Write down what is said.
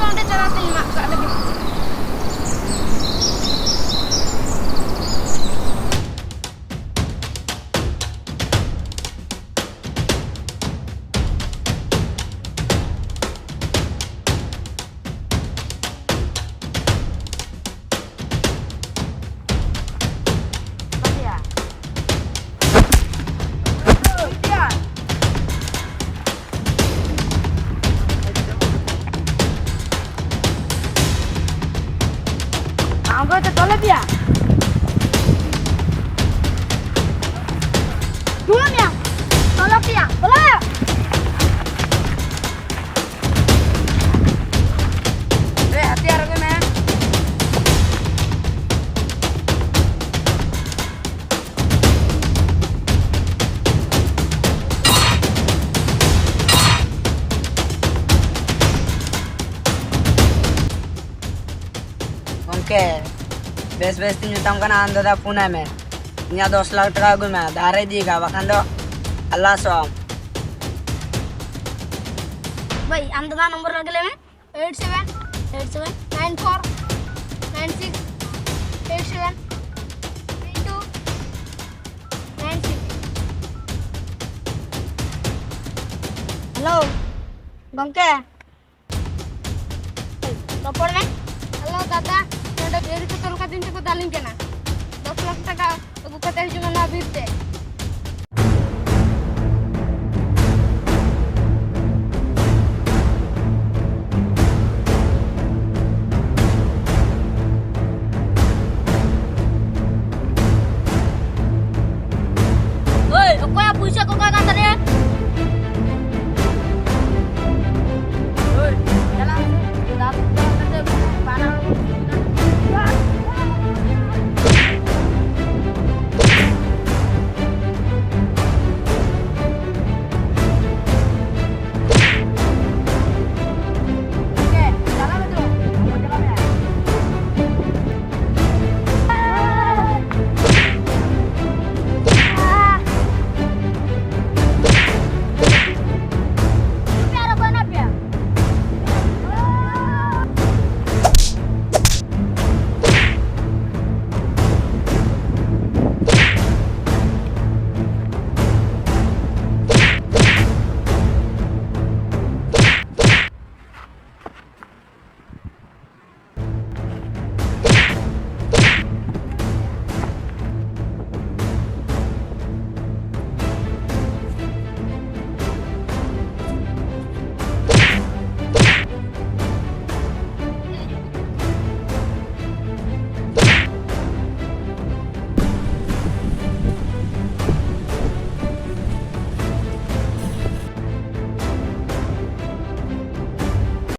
udah ceratin mak gak ada. Anggo itu tolak dia. Dua ya. Tolak dia. Tolak. हथियार को मैं okay base base तीन जुता का नाम दो पुणे में यहाँ 10 लाख टका गुमे धारे दिएगा बखान दो अल्लाह सो भाई अंदर नंबर लगे ले में 87 हेलो गंके रपड़ में हेलो दादा नोडे बेरी को तोल का दिन को दालिंग केना 10 लाख टका को कते हिजुना ना बीते